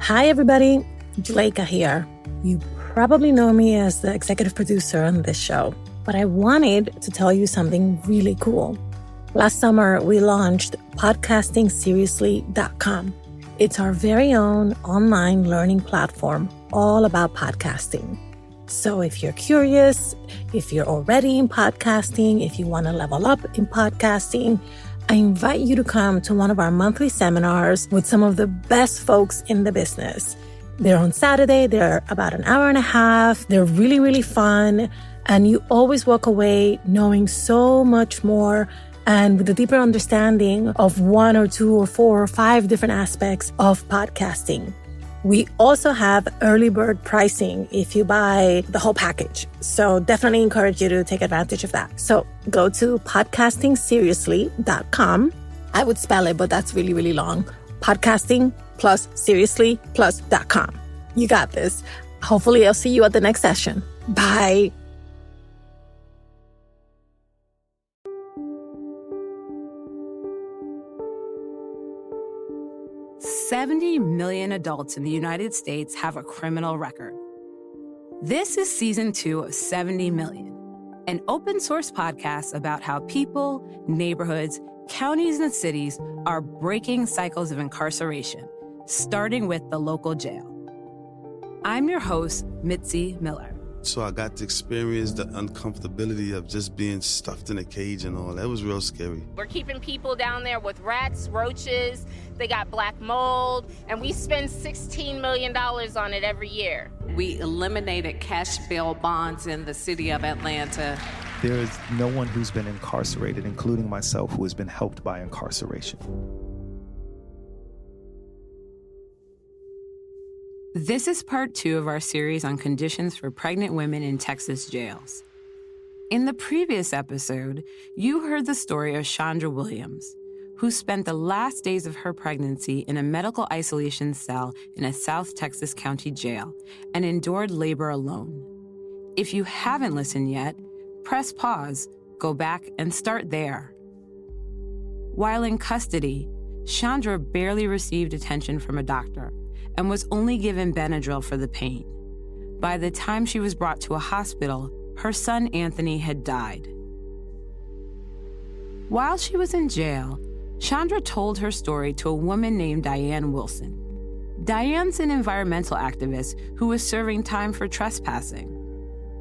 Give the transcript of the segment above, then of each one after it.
Hi, everybody. Juleka here. You probably know me as the executive producer on this show, but I wanted to tell you something really cool. Last summer, we launched podcastingseriously.com. It's our very own online learning platform all about podcasting. So if you're curious, if you're already in podcasting, if you want to level up in podcasting, I invite you to come to one of our monthly seminars with some of the best folks in the business. They're on Saturday. They're about an hour and a half. They're really, really fun. And you always walk away knowing so much more and with a deeper understanding of one or two or four or five different aspects of podcasting. We also have early bird pricing if you buy the whole package. So definitely encourage you to take advantage of that. So go to podcastingseriously.com. I would spell it, but that's really, really long. Podcasting plus seriously plus.com. You got this. Hopefully I'll see you at the next session. Bye. $70 million adults in the United States have a criminal record. This is season 2 of 70 Million, an open source podcast about how people, neighborhoods, counties, and cities are breaking cycles of incarceration, starting with the local jail. I'm your host, Mitzi Miller. So I got to experience the uncomfortability of just being stuffed in a cage and all. That was real scary. We're keeping people down there with rats, roaches, they got black mold, and we spend $16 million on it every year. We eliminated cash bail bonds in the city of Atlanta. There is no one who's been incarcerated, including myself, who has been helped by incarceration. This is part 2 of our series on conditions for pregnant women in Texas jails. In the previous episode, you heard the story of Shandra Williams, who spent the last days of her pregnancy in a medical isolation cell in a South Texas county jail and endured labor alone. If you haven't listened yet, press pause, go back, and start there. While in custody, Shandra barely received attention from a doctor and was only given Benadryl for the pain. By the time she was brought to a hospital, her son Anthony had died. While she was in jail, Shandra told her story to a woman named Diane Wilson. Diane's an environmental activist who was serving time for trespassing.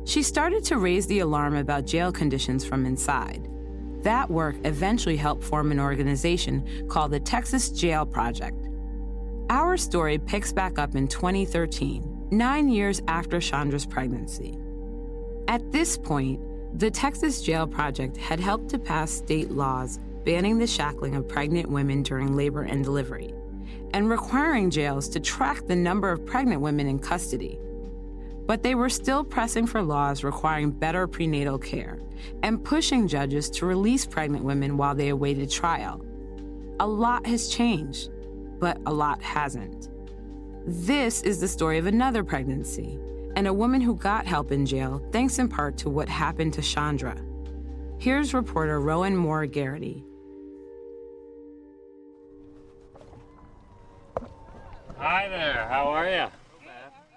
She started to raise the alarm about jail conditions from inside. That work eventually helped form an organization called the Texas Jail Project. Our story picks back up in 2013, 9 years after Shandra's pregnancy. At this point, the Texas Jail Project had helped to pass state laws banning the shackling of pregnant women during labor and delivery, and requiring jails to track the number of pregnant women in custody. But they were still pressing for laws requiring better prenatal care and pushing judges to release pregnant women while they awaited trial. A lot has changed, but a lot hasn't. This is the story of another pregnancy and a woman who got help in jail thanks in part to what happened to Shandra. Here's reporter Rowan Moore Gerety. Hi there, how are you?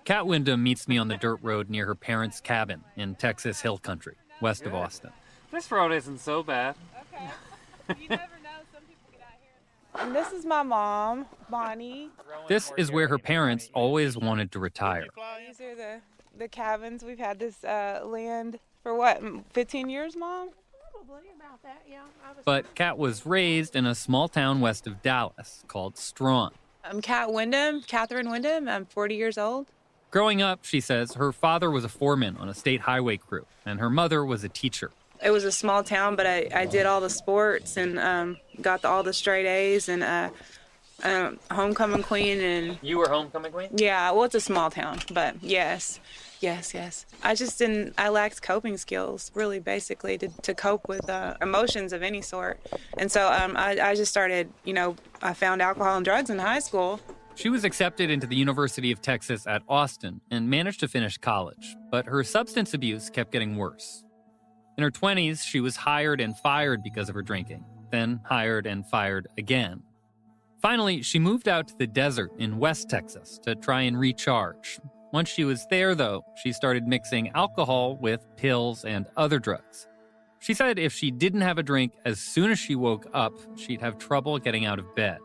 Kat Wyndham meets me on the dirt road near her parents' cabin in Texas Hill Country, west of Austin. This road isn't so bad. Okay. You never know. Some people get out here. And this is my mom, Bonnie. This is where her parents always wanted to retire. These are the cabins. We've had this land for what, 15 years, Mom? Probably about that, yeah. But Kat was raised in a small town west of Dallas called Strawn. I'm Catherine Wyndham. I'm 40 years old. Growing up, she says, her father was a foreman on a state highway crew, and her mother was a teacher. It was a small town, but I did all the sports and got all the straight A's and homecoming queen. And You were homecoming queen? Yeah, well, it's a small town, but yes. I lacked coping skills, really, basically, to cope with emotions of any sort. And so I just started, I found alcohol and drugs in high school. She was accepted into the University of Texas at Austin and managed to finish college, but her substance abuse kept getting worse. In her 20s, she was hired and fired because of her drinking, then hired and fired again. Finally, she moved out to the desert in West Texas to try and recharge. Once she was there, though, she started mixing alcohol with pills and other drugs. She said if she didn't have a drink as soon as she woke up, she'd have trouble getting out of bed.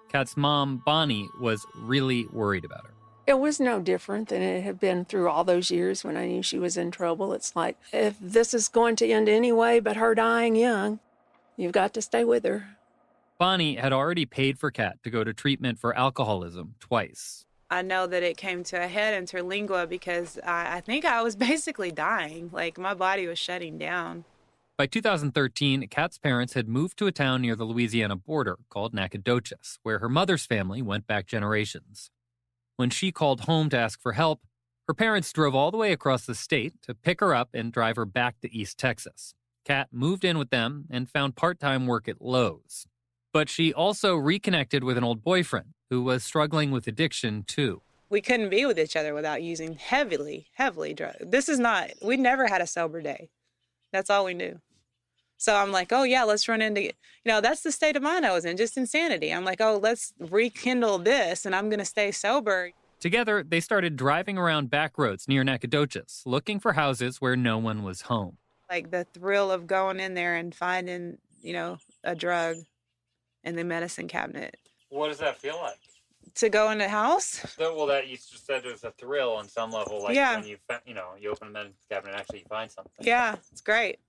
Kat's mom, Bonnie, was really worried about her. It was no different than it had been through all those years when I knew she was in trouble. It's like, if this is going to end anyway but her dying young, you've got to stay with her. Bonnie had already paid for Kat to go to treatment for alcoholism twice. I know that it came to a head in Lantigua because I think I was basically dying. Like, my body was shutting down. By 2013, Kat's parents had moved to a town near the Louisiana border called Nacogdoches, where her mother's family went back generations. When she called home to ask for help, her parents drove all the way across the state to pick her up and drive her back to East Texas. Kat moved in with them and found part-time work at Lowe's. But she also reconnected with an old boyfriend who was struggling with addiction, too. We couldn't be with each other without using heavily drugs. We never had a sober day. That's all we knew. So I'm like, oh, yeah, let's run into, that's the state of mind I was in, just insanity. I'm like, oh, let's rekindle this, and I'm going to stay sober. Together, they started driving around back roads near Nacogdoches, looking for houses where no one was home. Like the thrill of going in there and finding, a drug in the medicine cabinet. What does that feel like? To go in the house? Well, that you just said it was a thrill on some level, like yeah. when you open the medicine cabinet and actually you find something. Yeah, it's great.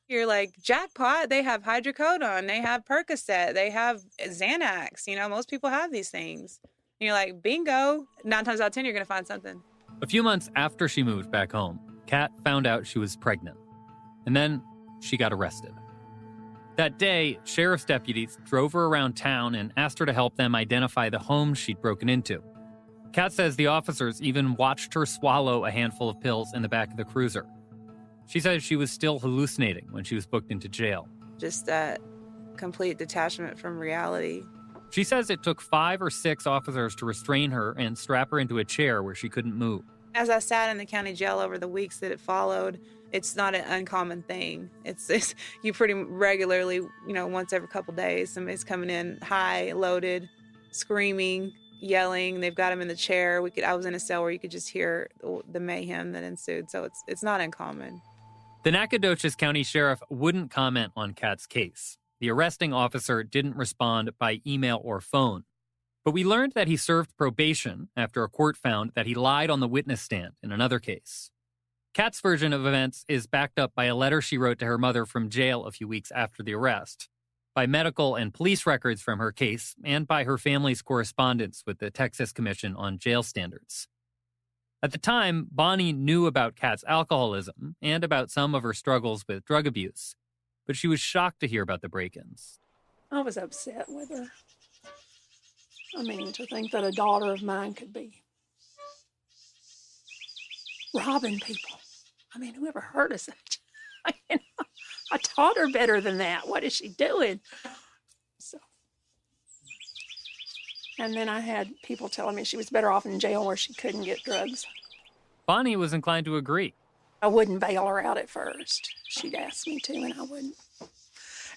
You're like, jackpot, they have hydrocodone, they have Percocet, they have Xanax. Most people have these things. And you're like, bingo. 9 times out of 10, you're going to find something. A few months after she moved back home, Kat found out she was pregnant. And then she got arrested. That day, sheriff's deputies drove her around town and asked her to help them identify the home she'd broken into. Kat says the officers even watched her swallow a handful of pills in the back of the cruiser. She says she was still hallucinating when she was booked into jail. Just that complete detachment from reality. She says it took 5 or 6 officers to restrain her and strap her into a chair where she couldn't move. As I sat in the county jail over the weeks that it followed, it's not an uncommon thing. It's you pretty regularly, once every couple days, somebody's coming in high, loaded, screaming, yelling. They've got them in the chair. I was in a cell where you could just hear the mayhem that ensued. So it's not uncommon. The Nacogdoches County Sheriff wouldn't comment on Kat's case. The arresting officer didn't respond by email or phone. But we learned that he served probation after a court found that he lied on the witness stand in another case. Kat's version of events is backed up by a letter she wrote to her mother from jail a few weeks after the arrest, by medical and police records from her case, and by her family's correspondence with the Texas Commission on Jail Standards. At the time, Bonnie knew about Kat's alcoholism and about some of her struggles with drug abuse, but she was shocked to hear about the break-ins. I was upset with her. To think that a daughter of mine could be robbing people. Whoever heard of such? I taught her better than that. What is she doing? And then I had people telling me she was better off in jail where she couldn't get drugs. Bonnie was inclined to agree. I wouldn't bail her out at first. She'd ask me to, and I wouldn't.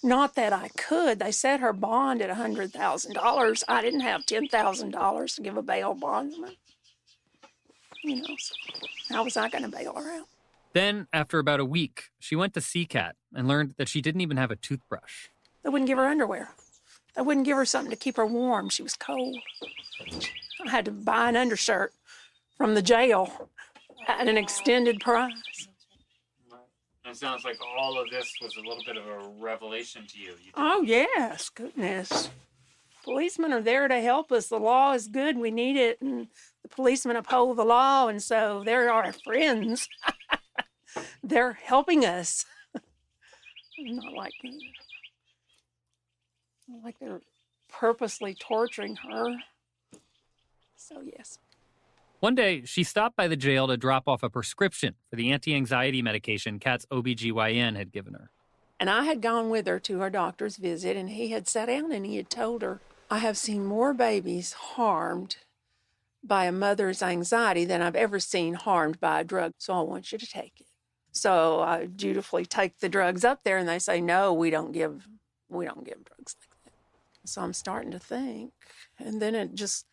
Not that I could. They set her bond at $100,000. I didn't have $10,000 to give a bail bondsman. So how was I going to bail her out? Then, after about a week, she went to see Kat and learned that she didn't even have a toothbrush. They wouldn't give her underwear. They wouldn't give her something to keep her warm. She was cold. I had to buy an undershirt from the jail at an extended price. It sounds like all of this was a little bit of a revelation to you. Oh, yes. Goodness. Policemen are there to help us. The law is good. We need it. And the policemen uphold the law. And so they're our friends. They're helping us. Not like they're purposely torturing her. So, yes. One day, she stopped by the jail to drop off a prescription for the anti-anxiety medication Kat's OBGYN had given her. And I had gone with her to her doctor's visit, and he had sat down and he had told her, I have seen more babies harmed by a mother's anxiety than I've ever seen harmed by a drug, so I want you to take it. So I dutifully take the drugs up there, and they say, no, we don't give drugs like that. So I'm starting to think. And then it just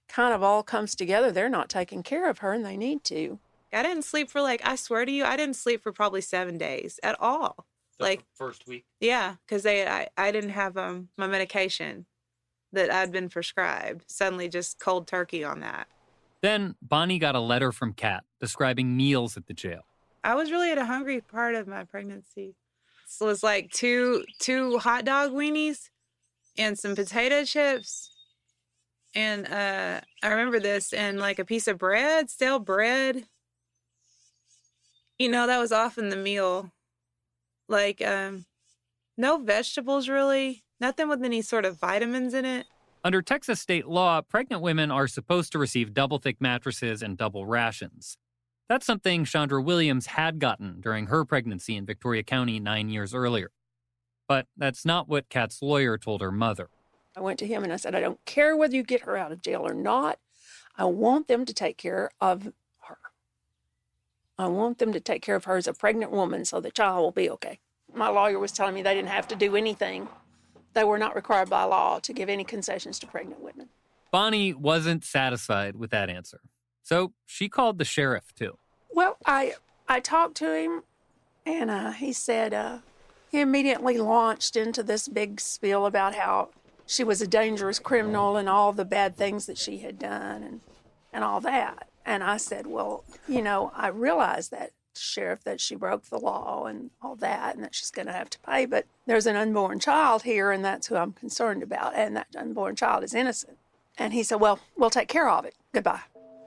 kind of all comes together. They're not taking care of her, and they need to. I didn't sleep for I swear to you, I didn't sleep for probably 7 days at all. First week? Yeah, because I didn't have my medication that I'd been prescribed. Suddenly just cold turkey on that. Then Bonnie got a letter from Kat describing meals at the jail. I was really at a hungry part of my pregnancy. So it was like two hot dog weenies and some potato chips. And I remember this, and like a piece of bread, stale bread. That was often the meal. No vegetables really, nothing with any sort of vitamins in it. Under Texas state law, pregnant women are supposed to receive double-thick mattresses and double rations. That's something Shandra Williams had gotten during her pregnancy in Victoria County 9 years earlier. But that's not what Kat's lawyer told her mother. I went to him and I said, I don't care whether you get her out of jail or not. I want them to take care of her. I want them to take care of her as a pregnant woman so the child will be okay. My lawyer was telling me they didn't have to do anything. They were not required by law to give any concessions to pregnant women. Bonnie wasn't satisfied with that answer. So she called the sheriff, too. Well, I talked to him, and he said he immediately launched into this big spiel about how she was a dangerous criminal and all the bad things that she had done and all that. And I said, well, I realize that, Sheriff, that she broke the law and all that, and that she's going to have to pay. But there's an unborn child here, and that's who I'm concerned about. And that unborn child is innocent. And he said, well, we'll take care of it. Goodbye.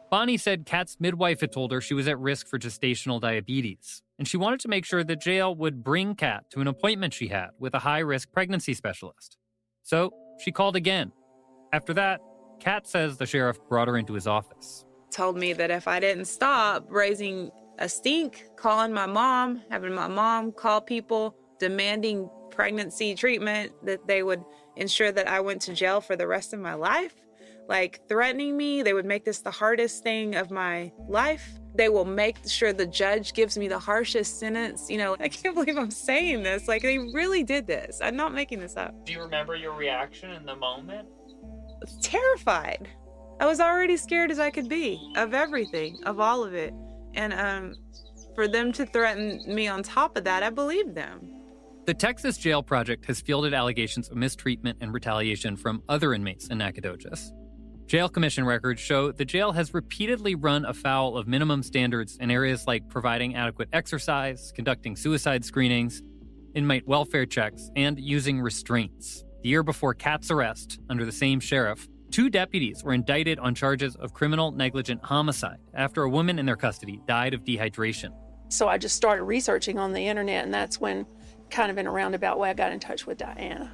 Bonnie said Kat's midwife had told her she was at risk for gestational diabetes, and she wanted to make sure the jail would bring Kat to an appointment she had with a high-risk pregnancy specialist. So she called again. After that, Kat says the sheriff brought her into his office. Told me that if I didn't stop raising a stink, calling my mom, having my mom call people, demanding pregnancy treatment, that they would ensure that I went to jail for the rest of my life. Threatening me, they would make this the hardest thing of my life. They will make sure the judge gives me the harshest sentence. I can't believe I'm saying this. They really did this. I'm not making this up. Do you remember your reaction in the moment? I was terrified. I was already scared as I could be of everything, of all of it. And for them to threaten me on top of that, I believed them. The Texas Jail Project has fielded allegations of mistreatment and retaliation from other inmates in Nacogdoches. Jail Commission records show the jail has repeatedly run afoul of minimum standards in areas like providing adequate exercise, conducting suicide screenings, inmate welfare checks, and using restraints. The year before Kat's arrest, under the same sheriff, 2 deputies were indicted on charges of criminal negligent homicide after a woman in their custody died of dehydration. So I just started researching on the internet, and that's when, kind of in a roundabout way, I got in touch with Diana.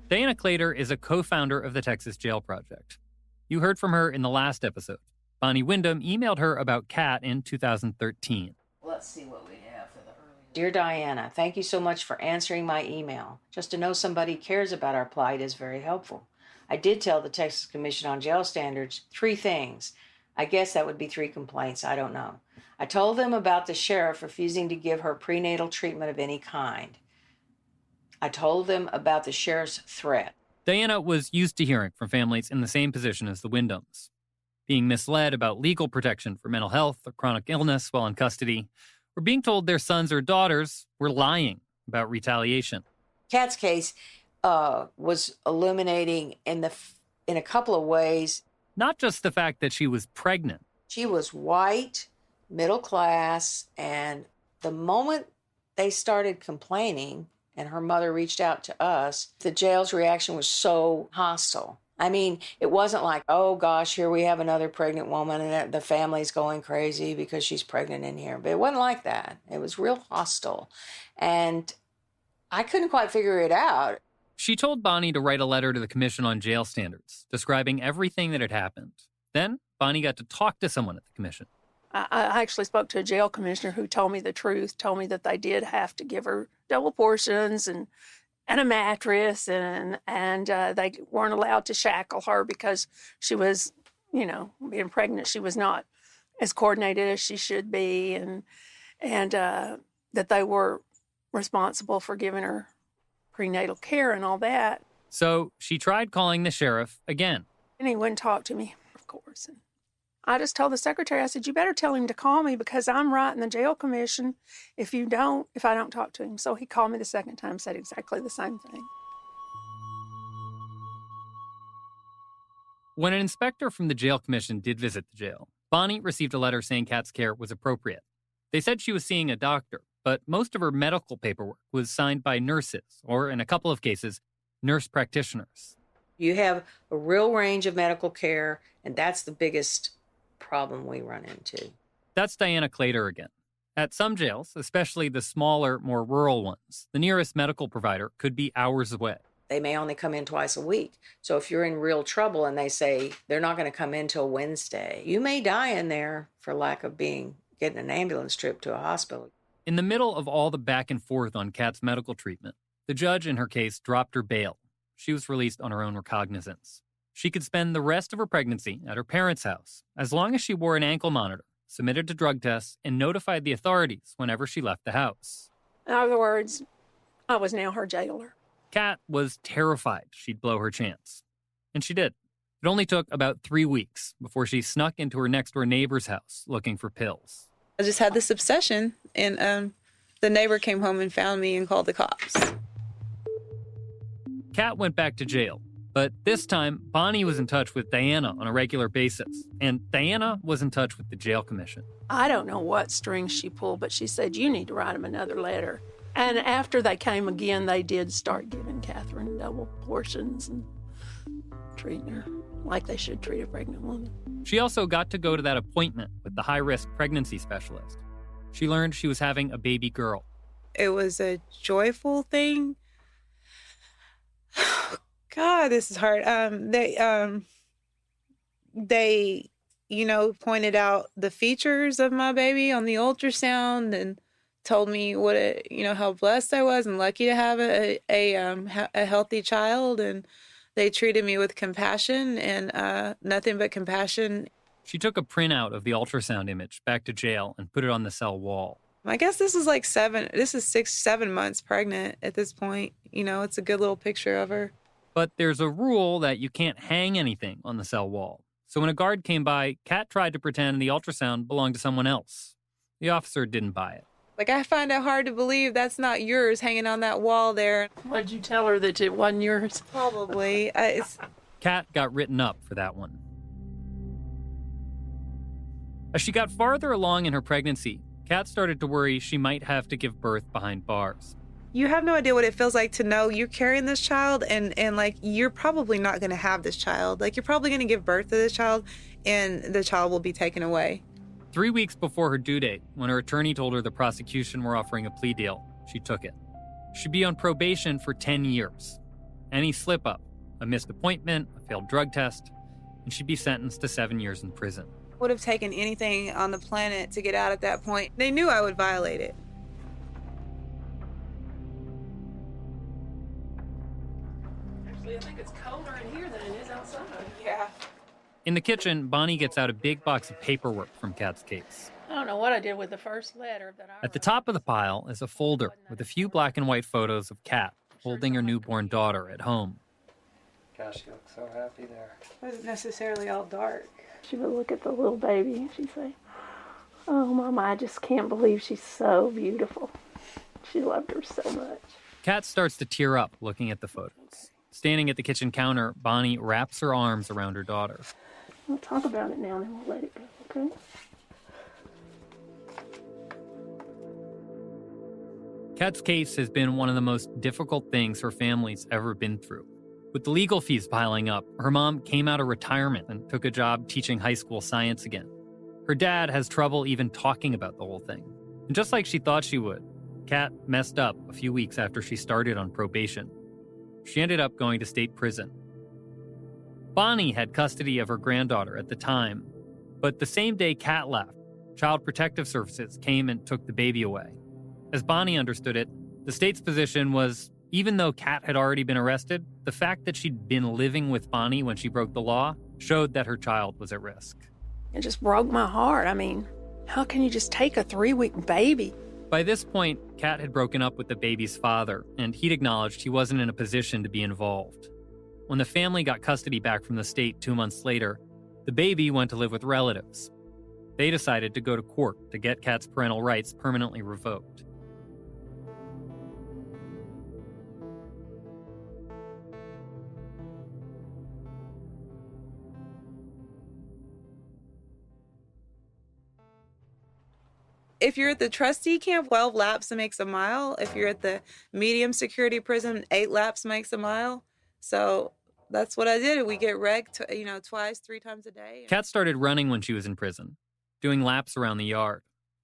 Diana Claytor is a co-founder of the Texas Jail Project. You heard from her in the last episode. Bonnie Wyndham emailed her about Kat in 2013. Let's see what we have for the early. Dear Diana, thank you so much for answering my email. Just to know somebody cares about our plight is very helpful. I did tell the Texas Commission on Jail Standards 3 things. I guess that would be 3 complaints. I don't know. I told them about the sheriff refusing to give her prenatal treatment of any kind. I told them about the sheriff's threat. Diana was used to hearing from families in the same position as the Wyndhams, being misled about legal protection for mental health or chronic illness while in custody, or being told their sons or daughters were lying about retaliation. Kat's case was illuminating in a couple of ways. Not just the fact that she was pregnant. She was white, middle class, and the moment they started complaining and her mother reached out to us, the jail's reaction was so hostile. I mean, it wasn't like, oh gosh, here we have another pregnant woman and the family's going crazy because she's pregnant in here. But it wasn't like that. It was real hostile. And I couldn't quite figure it out. She told Bonnie to write a letter to the Commission on Jail Standards, describing everything that had happened. Then Bonnie got to talk to someone at the commission. I actually spoke to a jail commissioner who told me the truth, told me that they did have to give her double portions and a mattress, and they weren't allowed to shackle her because she was, being pregnant. She was not as coordinated as she should be, and that they were responsible for giving her prenatal care and all that. So she tried calling the sheriff again. And he wouldn't talk to me, of course. And I just told the secretary, I said, you better tell him to call me because I'm writing the jail commission if I don't talk to him. So he called me the second time, said exactly the same thing. When an inspector from the jail commission did visit the jail, Bonnie received a letter saying Kat's care was appropriate. They said she was seeing a doctor, but most of her medical paperwork was signed by nurses, or in a couple of cases, nurse practitioners. You have a real range of medical care, and that's the biggest problem we run into. That's Diana Clater again. At some jails, especially the smaller, more rural ones, the nearest medical provider could be hours away. They may only come in twice a week. So if you're in real trouble and they say they're not going to come in till Wednesday, you may die in there for lack of getting an ambulance trip to a hospital. In the middle of all the back and forth on Kat's medical treatment, the judge in her case dropped her bail. She was released on her own recognizance. She could spend the rest of her pregnancy at her parents' house, as long as she wore an ankle monitor, submitted to drug tests, and notified the authorities whenever she left the house. In other words, I was now her jailer. Kat was terrified she'd blow her chance. And she did. It only took about 3 weeks before she snuck into her next-door neighbor's house looking for pills. I just had this obsession, and the neighbor came home and found me and called the cops. Kat went back to jail, but this time, Bonnie was in touch with Diana on a regular basis, and Diana was in touch with the jail commission. I don't know what strings she pulled, but she said, you need to write him another letter. And after they came again, they did start giving Catherine double portions and treating her like they should treat a pregnant woman. She also got to go to that appointment with the high-risk pregnancy specialist. She learned she was having a baby girl. It was a joyful thing. God, this is hard. They pointed out the features of my baby on the ultrasound and told me how blessed I was and lucky to have a healthy child. And they treated me with compassion and nothing but compassion. She took a printout of the ultrasound image back to jail and put it on the cell wall. I guess this is 6-7 months pregnant at this point. It's a good little picture of her. But there's a rule that you can't hang anything on the cell wall. So when a guard came by, Kat tried to pretend the ultrasound belonged to someone else. The officer didn't buy it. I find it hard to believe that's not yours hanging on that wall there. Why'd you tell her that it wasn't yours? Probably. Kat got written up for that one. As she got farther along in her pregnancy, Kat started to worry she might have to give birth behind bars. You have no idea what it feels like to know you're carrying this child and you're probably not going to have this child. You're probably going to give birth to this child and the child will be taken away. 3 weeks before her due date, when her attorney told her the prosecution were offering a plea deal, she took it. She'd be on probation for 10 years. Any slip-up, a missed appointment, a failed drug test, and she'd be sentenced to 7 years in prison. Would have taken anything on the planet to get out at that point. They knew I would violate it. Actually, I think it's colder in here than it is outside. Yeah. In the kitchen, Bonnie gets out a big box of paperwork from Kat's case. I don't know what I did with the first letter that I At the top of the pile is a folder with a few black and white photos of Kat holding her newborn daughter at home. Gosh, you look so happy there. It wasn't necessarily all dark. She would look at the little baby and she'd say, oh, Mama, I just can't believe she's so beautiful. She loved her so much. Kat starts to tear up looking at the photos. Standing at the kitchen counter, Bonnie wraps her arms around her daughter. We'll talk about it now and then we'll let it go, okay? Kat's case has been one of the most difficult things her family's ever been through. With the legal fees piling up, her mom came out of retirement and took a job teaching high school science again. Her dad has trouble even talking about the whole thing. And just like she thought she would, Kat messed up a few weeks after she started on probation. She ended up going to state prison. Bonnie had custody of her granddaughter at the time, but the same day Kat left, Child Protective Services came and took the baby away. As Bonnie understood it, the state's position was, even though Kat had already been arrested, the fact that she'd been living with Bonnie when she broke the law showed that her child was at risk. It just broke my heart. I mean, how can you just take a 3-week baby? By this point, Kat had broken up with the baby's father, and he'd acknowledged he wasn't in a position to be involved. when the family got custody back from the state 2 months later, the baby went to live with relatives. They decided to go to court to get Kat's parental rights permanently revoked. If you're at the trustee camp, 12 laps makes a mile. If you're at the medium security prison, 8 laps makes a mile. So that's what I did. We get wrecked, twice, 3 times a day. Kat started running when she was in prison, doing laps around the yard,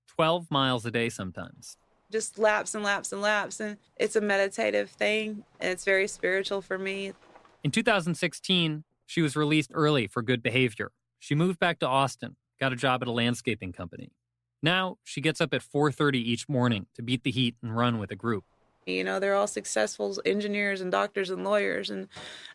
12 miles a day sometimes. Just laps and laps and laps. And it's a meditative thing. And it's very spiritual for me. In 2016, she was released early for good behavior. She moved back to Austin, got a job at a landscaping company. Now, she gets up at 4:30 each morning to beat the heat and run with a group. They're all successful engineers and doctors and lawyers. And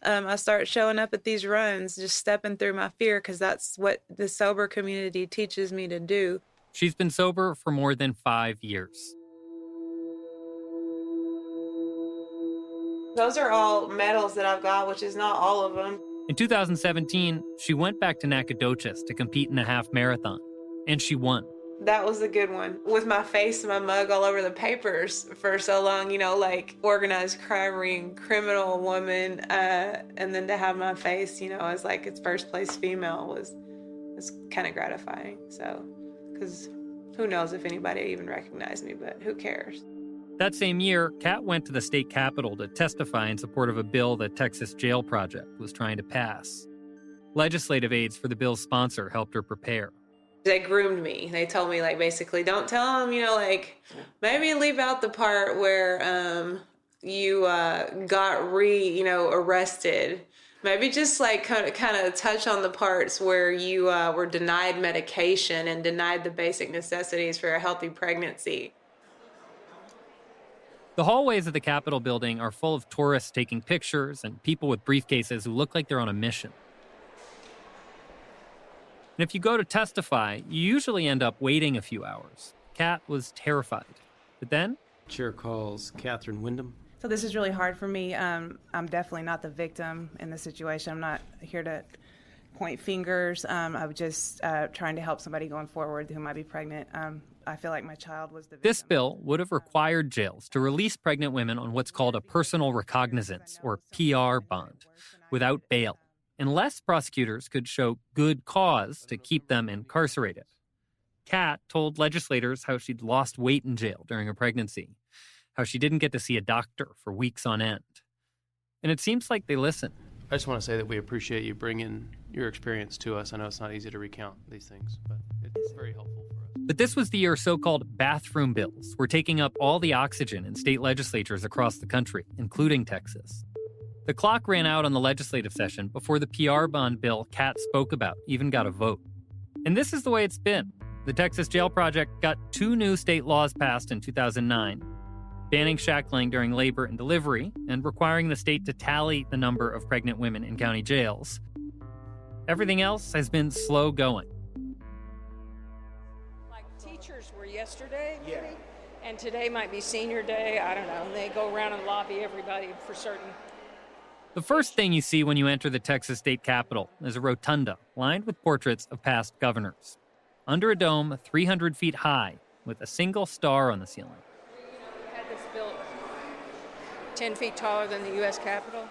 I start showing up at these runs, just stepping through my fear, because that's what the sober community teaches me to do. She's been sober for more than 5 years. Those are all medals that I've got, which is not all of them. In 2017, she went back to Nacogdoches to compete in a half marathon, and she won. That was a good one. With my face and my mug all over the papers for so long, like organized crime ring, criminal woman, and then to have my face, as like its first place female was kind of gratifying. So, because who knows if anybody even recognized me, but who cares? That same year, Kat went to the state capitol to testify in support of a bill the Texas Jail Project was trying to pass. Legislative aides for the bill's sponsor helped her prepare. They groomed me. They told me, basically, don't tell them, maybe leave out the part where you got arrested. Maybe just, kind of touch on the parts where you were denied medication and denied the basic necessities for a healthy pregnancy. The hallways of the Capitol building are full of tourists taking pictures and people with briefcases who look like they're on a mission. And if you go to testify, you usually end up waiting a few hours. Kat was terrified. But then... Chair calls Catherine Wyndham. So this is really hard for me. I'm definitely not the victim in the situation. I'm not here to point fingers. I'm just trying to help somebody going forward who might be pregnant. I feel like my child was the victim. This bill would have required jails to release pregnant women on what's called a personal recognizance, or PR bond, without bail, unless prosecutors could show good cause to keep them incarcerated. Kat told legislators how she'd lost weight in jail during her pregnancy, how she didn't get to see a doctor for weeks on end. And it seems like they listened. I just want to say that we appreciate you bringing your experience to us. I know it's not easy to recount these things, but it's very helpful for us. But this was the year so-called bathroom bills were taking up all the oxygen in state legislatures across the country, including Texas. The clock ran out on the legislative session before the PR bond bill Kat spoke about even got a vote. And this is the way it's been. The Texas Jail Project got 2 new state laws passed in 2009, banning shackling during labor and delivery and requiring the state to tally the number of pregnant women in county jails. Everything else has been slow going. Like teachers were yesterday, maybe? Yeah. And today might be senior day. I don't know. And they go around and lobby everybody for certain. The first thing you see when you enter the Texas State Capitol is a rotunda lined with portraits of past governors. Under a dome 300 feet high with a single star on the ceiling. We had this built 10 feet taller than the U.S. Capitol.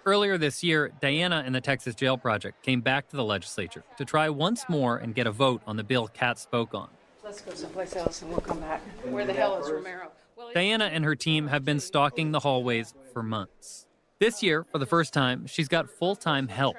Earlier this year, Diana and the Texas Jail Project came back to the legislature to try once more and get a vote on the bill Kat spoke on. Let's go someplace else and we'll come back. Where the hell is Romero? Diana and her team have been stalking the hallways for months. This year, for the first time, she's got full-time help.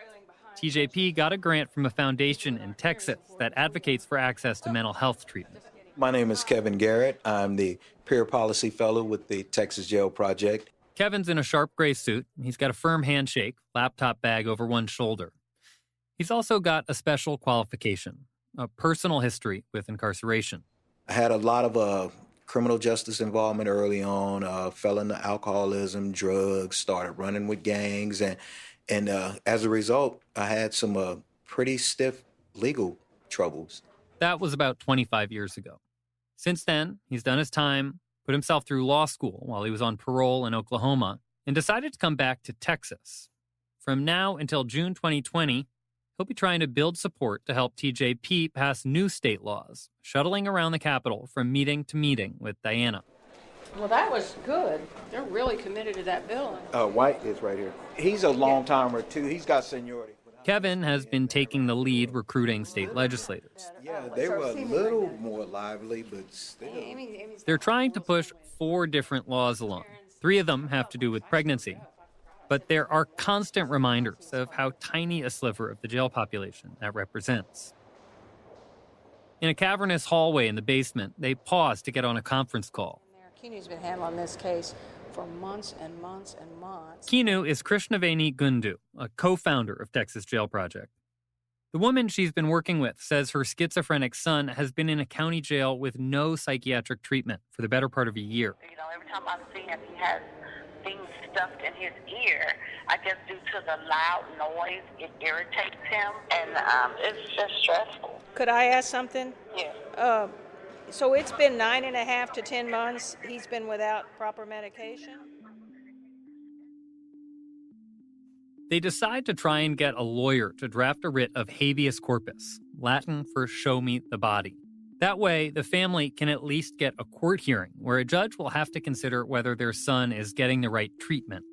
TJP got a grant from a foundation in Texas that advocates for access to mental health treatment. My name is Kevin Garrett. I'm the Peer Policy Fellow with the Texas Jail Project. Kevin's in a sharp gray suit. He's got a firm handshake, laptop bag over one shoulder. He's also got a special qualification, a personal history with incarceration. I had a lot of criminal justice involvement early on, fell into alcoholism, drugs, started running with gangs, and as a result, I had some pretty stiff legal troubles. That was about 25 years ago. Since then, he's done his time, put himself through law school while he was on parole in Oklahoma, and decided to come back to Texas from now until June 2020, he'll be trying to build support to help TJP pass new state laws, shuttling around the Capitol from meeting to meeting with Diana. Well, that was good. They're really committed to that bill. White is right here. He's a long-timer, too. He's got seniority. Kevin has been taking the lead recruiting state legislators. Yeah, they were a little more lively, but still. They're trying to push 4 different laws along. 3 of them have to do with pregnancy. But there are constant reminders of how tiny a sliver of the jail population that represents. In a cavernous hallway in the basement, they pause to get on a conference call. Kinu's been handling this case for months and months and months. Kinu is Krishnaveni Gundu, a co-founder of Texas Jail Project. The woman she's been working with says her schizophrenic son has been in a county jail with no psychiatric treatment for the better part of a year. You know, every time I see him, he has things stuffed in his ear. I guess due to the loud noise, it irritates him, and it's just stressful. Could I ask something? Yeah. So it's been 9.5 to 10 months he's been without proper medication? They decide to try and get a lawyer to draft a writ of habeas corpus, Latin for show me the body. That way, the family can at least get a court hearing where a judge will have to consider whether their son is getting the right treatment.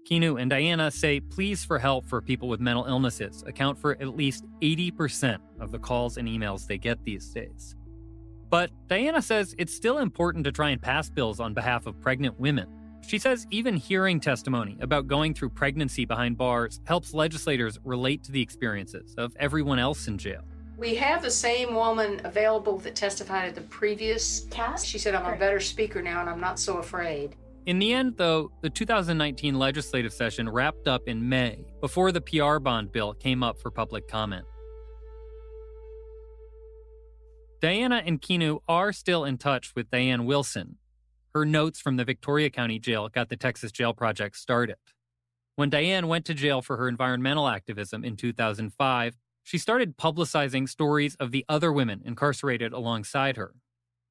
Kinu and Diana say pleas for help for people with mental illnesses account for at least 80% of the calls and emails they get these days. But Diana says it's still important to try and pass bills on behalf of pregnant women. She says even hearing testimony about going through pregnancy behind bars helps legislators relate to the experiences of everyone else in jail. We have the same woman available that testified at the previous cast. She said, I'm a better speaker now and I'm not so afraid. In the end, though, the 2019 legislative session wrapped up in May before the PR bond bill came up for public comment. Diana and Kinu are still in touch with Diane Wilson. Her notes from the Victoria County Jail got the Texas Jail Project started. When Diane went to jail for her environmental activism in 2005, she started publicizing stories of the other women incarcerated alongside her,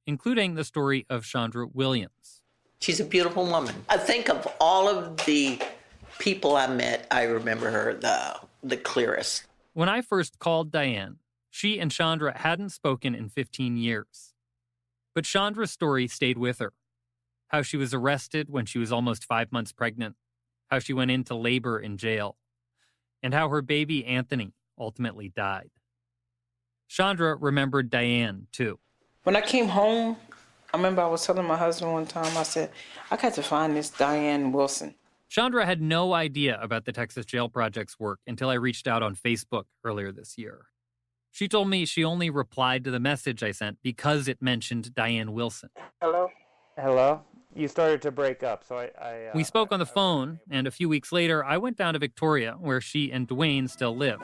including the story of Shandra Williams. She's a beautiful woman. I think of all of the people I met, I remember her the clearest. When I first called Diane, she and Shandra hadn't spoken in 15 years. But Chandra's story stayed with her. How she was arrested when she was almost 5 months pregnant, how she went into labor in jail, and how her baby Anthony ultimately died. Shandra remembered Diane, too. When I came home, I remember I was telling my husband one time, I said, I got to find this Diane Wilson. Chandra had no idea about the Texas Jail Project's work until I reached out on Facebook earlier this year. She told me she only replied to the message I sent because it mentioned Diane Wilson. Hello? Hello? You started to break up, so We spoke on the phone, and a few weeks later, I went down to Victoria, where she and Dwayne still live.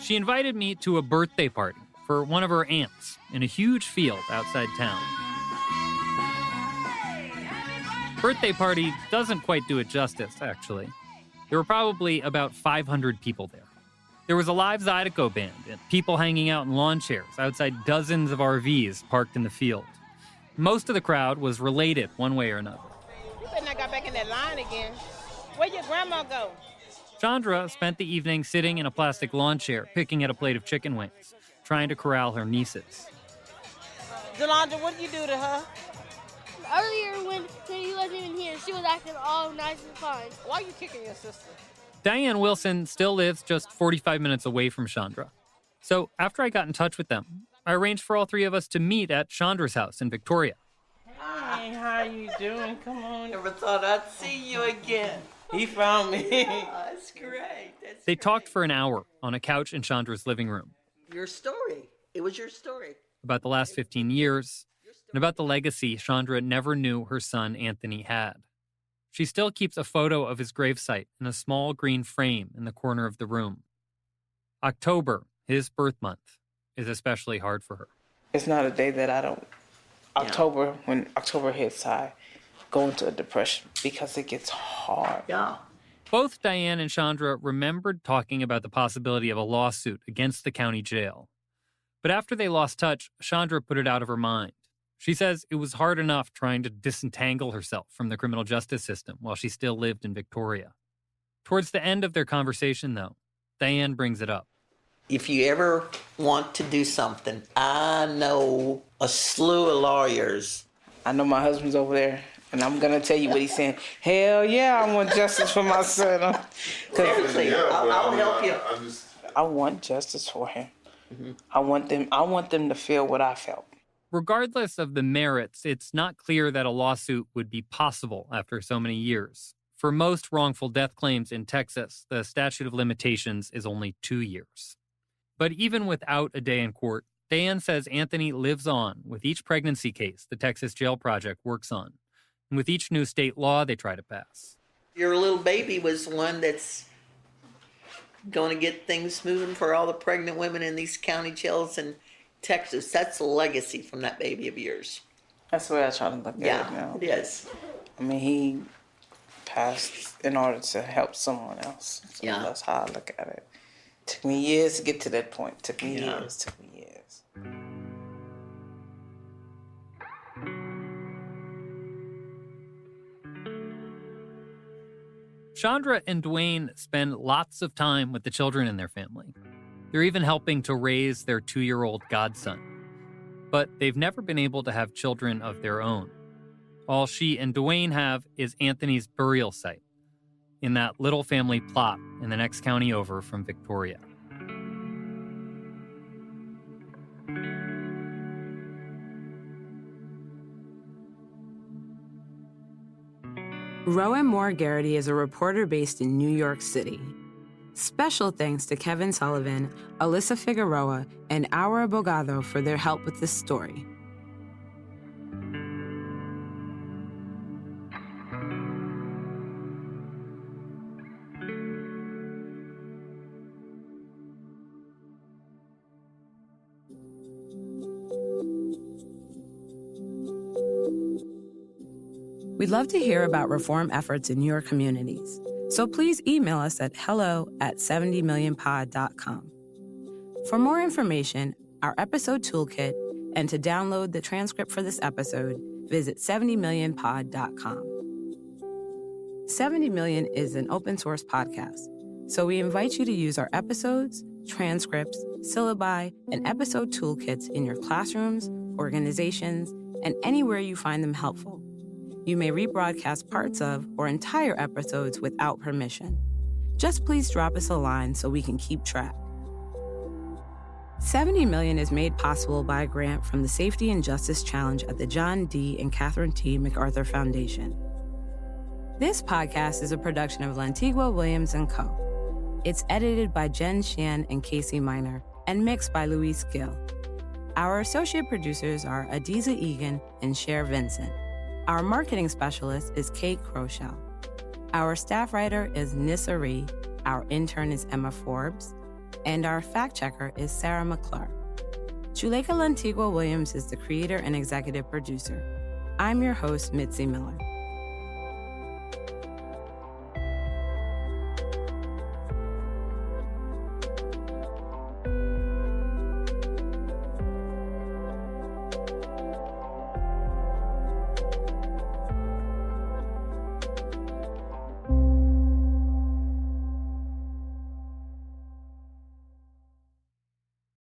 She invited me to a birthday party for one of her aunts in a huge field outside town. Birthday party doesn't quite do it justice, actually. There were probably about 500 people there. There was a live Zydeco band and people hanging out in lawn chairs outside dozens of RVs parked in the field. Most of the crowd was related one way or another. You better not go back in that line again. Where'd your grandma go? Chandra spent the evening sitting in a plastic lawn chair, picking at a plate of chicken wings, trying to corral her nieces. Zalondra, what did you do to her? Earlier when you wasn't even here, she was acting all nice and fine. Why are you kicking your sister? Diane Wilson still lives just 45 minutes away from Shandra. So after I got in touch with them, I arranged for all 3 of us to meet at Chandra's house in Victoria. Hi, how you doing? Come on. Never thought I'd see you again. He found me. That's great. They talked for an hour on a couch in Chandra's living room. Your story. It was your story. About the last 15 years, and about the legacy Shandra never knew her son Anthony had. She still keeps a photo of his gravesite in a small green frame in the corner of the room. October, his birth month, is especially hard for her. It's not a day that I don't. October, when October hits, I go into a depression because it gets hard. Yeah. Both Diane and Shandra remembered talking about the possibility of a lawsuit against the county jail. But after they lost touch, Shandra put it out of her mind. She says it was hard enough trying to disentangle herself from the criminal justice system while she still lived in Victoria. Towards the end of their conversation, though, Diane brings it up. If you ever want to do something, I know a slew of lawyers. I know my husband's over there, and I'm going to tell you what he's saying. Hell yeah, I want justice for my son. Seriously, I'll help you. I want justice for him. Mm-hmm. I want them to feel what I felt. Regardless of the merits, it's not clear that a lawsuit would be possible after so many years. For most wrongful death claims in Texas, the statute of limitations is only 2 years. But even without a day in court, Diane says Anthony lives on with each pregnancy case the Texas Jail Project works on, and with each new state law they try to pass. Your little baby was one that's going to get things moving for all the pregnant women in these county jails in Texas. That's a legacy from that baby of yours. That's the way I try to look at it now. Yeah, it is. I mean, he passed in order to help someone else. So yeah. That's how I look at it. Took me years to get to that point. Took me years. Shandra and Dwayne spend lots of time with the children in their family. They're even helping to raise their 2-year-old godson. But they've never been able to have children of their own. All she and Dwayne have is Anthony's burial site in that little family plot in the next county over from Victoria. Rowan Moore Gerety is a reporter based in New York City. Special thanks to Kevin Sullivan, Alyssa Figueroa, and our abogado for their help with this story. We'd love to hear about reform efforts in your communities, so please email us at hello@70millionpod.com. For more information, our episode toolkit, and to download the transcript for this episode, visit 70millionpod.com. 70 Million is an open source podcast, so we invite you to use our episodes, transcripts, syllabi, and episode toolkits in your classrooms, organizations, and anywhere you find them helpful. You may rebroadcast parts of or entire episodes without permission. Just please drop us a line so we can keep track. 70 Million is made possible by a grant from the Safety and Justice Challenge at the John D. and Catherine T. MacArthur Foundation. This podcast is a production of Lantigua, Williams & Co. It's edited by Jen Shan and Casey Miner and mixed by Luis Gill. Our associate producers are Adiza Egan and Cher Vincent. Our marketing specialist is Kate Crochell. Our staff writer is Nissa Ree. Our intern is Emma Forbes. And our fact checker is Sarah McClure. Juleka Lantigua Williams is the creator and executive producer. I'm your host, Mitzi Miller.